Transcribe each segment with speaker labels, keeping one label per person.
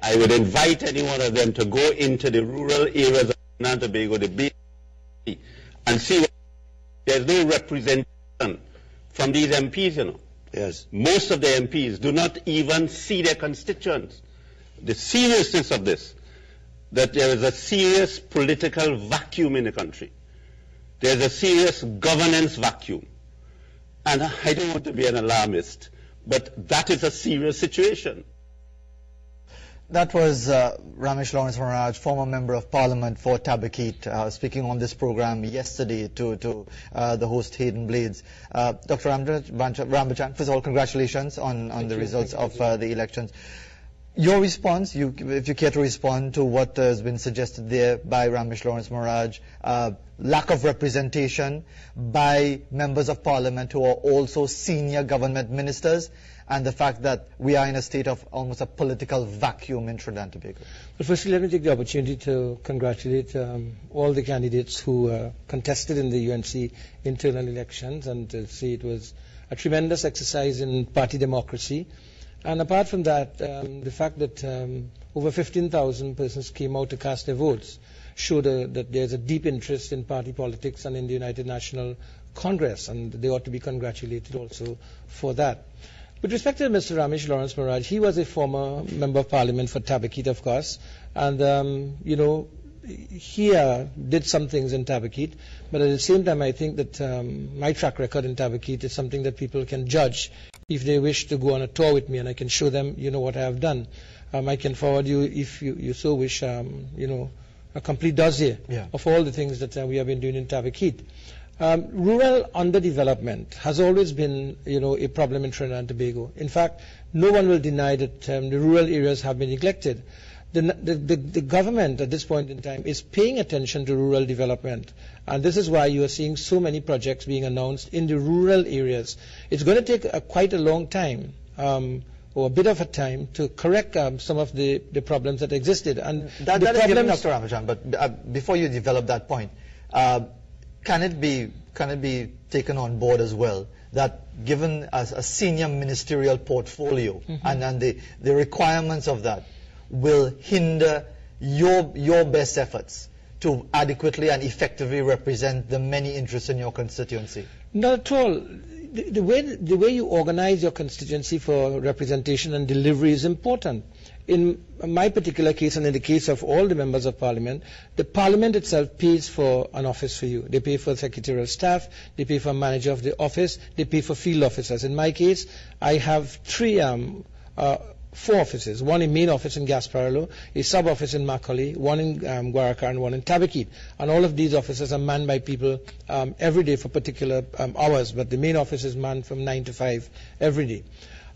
Speaker 1: I would invite any one of them to go into the rural areas of Trinidad and Tobago, the big, and see what, there's no representation from these MPs, you know.
Speaker 2: Yes.
Speaker 1: Most of the MPs do not even see their constituents. The seriousness of this, that there is a serious political vacuum in the country. There's a serious governance vacuum. And I don't want to be an alarmist, but that is a serious situation.
Speaker 3: That was Ramesh Lawrence Maharaj, former Member of Parliament for Tabakit, speaking on this program yesterday to the host Hayden Blades. Dr. Rambachan, first of all, congratulations on the results of the elections. Your response, if you care to respond to what has been suggested there by Ramesh Lawrence Maharaj, lack of representation by members of Parliament who are also senior government ministers, and the fact that we are in a state of almost a political vacuum in Trinidad and Tobago.
Speaker 4: Well, firstly, let me take the opportunity to congratulate all the candidates who contested in the UNC internal elections, and to say it was a tremendous exercise in party democracy. And apart from that, the fact that over 15,000 persons came out to cast their votes showed that there's a deep interest in party politics and in the United National Congress, and they ought to be congratulated also for that. With respect to Mr. Ramesh Lawrence Maharaj, he was a former Member of Parliament for Tabakit, of course, and he did some things in Tabakit, but at the same time I think that my track record in Tabakit is something that people can judge if they wish to go on a tour with me, and I can show them, what I have done. I can forward you, if you so wish, a complete dossier of all the things that we have been doing in Tabakit. Rural underdevelopment has always been, a problem in Trinidad and Tobago. In fact, no one will deny that the rural areas have been neglected. The government at this point in time is paying attention to rural development, and this is why you are seeing so many projects being announced in the rural areas. It's going to take quite a long time, or a bit of a time, to correct some of the problems that existed. And
Speaker 3: that is given, Dr. Rambachan, but before you develop that point, can it be taken on board as well that given as a senior ministerial portfolio and the requirements of that will hinder your best efforts to adequately and effectively represent the many interests in your constituency?
Speaker 4: Not at all. The way you organize your constituency for representation and delivery is important. In my particular case, and in the case of all the members of Parliament, the Parliament itself pays for an office for you. They pay for secretarial staff, they pay for a manager of the office, they pay for field officers. In my case, I have four offices, one in main office in Gasparilla, a sub-office in Macaulay, one in Guaraca, and one in Tabakit. And all of these offices are manned by people every day for particular hours, but the main office is manned from 9 to 5 every day.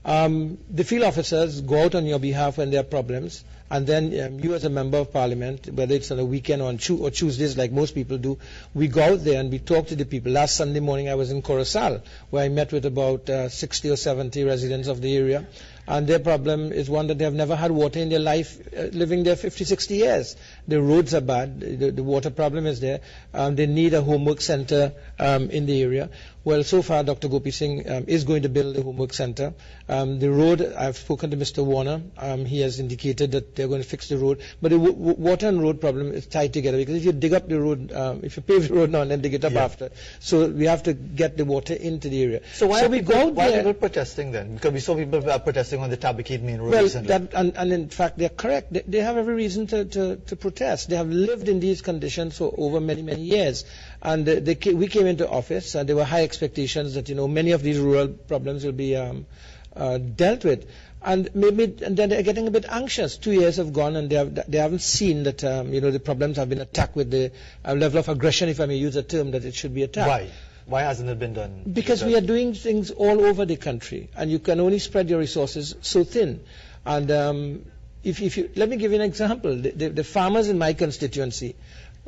Speaker 4: The field officers go out on your behalf when there are problems, and then you as a member of Parliament, whether it's on a weekend or or Tuesdays like most people do, we go out there and we talk to the people. Last Sunday morning I was in Coruscant, where I met with about 60 or 70 residents of the area, and their problem is one that they have never had water in their life, living there 50, 60 years. The roads are bad, the water problem is there, they need a homework center in the area. Well, so far Dr. Gopi Singh is going to build a homework center. The road, I've spoken to Mr. Warner, he has indicated that they're going to fix the road, but the water and road problem is tied together, because if you dig up the road, if you pave the road now and then dig it up after, so we have to get the water into the area.
Speaker 3: So why are people protesting then? Because we saw people are protesting on the Tabakit main road recently.
Speaker 4: And in fact they're correct. They have every reason to protest. They have lived in these conditions for over many, many years. And we came into office, and there were high expectations that many of these rural problems will be dealt with. And then they're getting a bit anxious. 2 years have gone, and they haven't seen that the problems have been attacked with the level of aggression, if I may use a term, that it should be attacked.
Speaker 3: Why? Why hasn't it been done?
Speaker 4: Because we are doing things all over the country, and you can only spread your resources so thin. And let me give you an example. The farmers in my constituency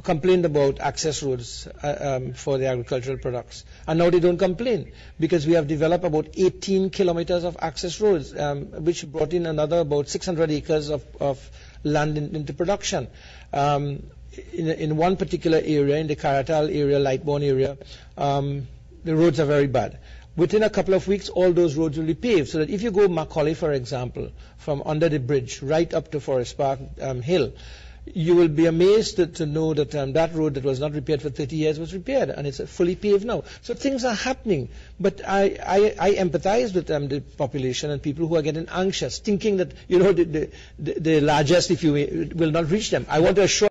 Speaker 4: complained about access roads for the agricultural products, and now they don't complain because we have developed about 18 kilometers of access roads, which brought in another about 600 acres of land into production. In one particular area, in the Karatal area, Lightbourne area, the roads are very bad. Within a couple of weeks, all those roads will be paved, so that if you go Macaulay, for example, from under the bridge right up to Forest Park Hill, you will be amazed to know that that road that was not repaired for 30 years was repaired, and it's fully paved now. So things are happening. But I empathize with the population and people who are getting anxious, thinking that, the largest, if you will not reach them. I want to assure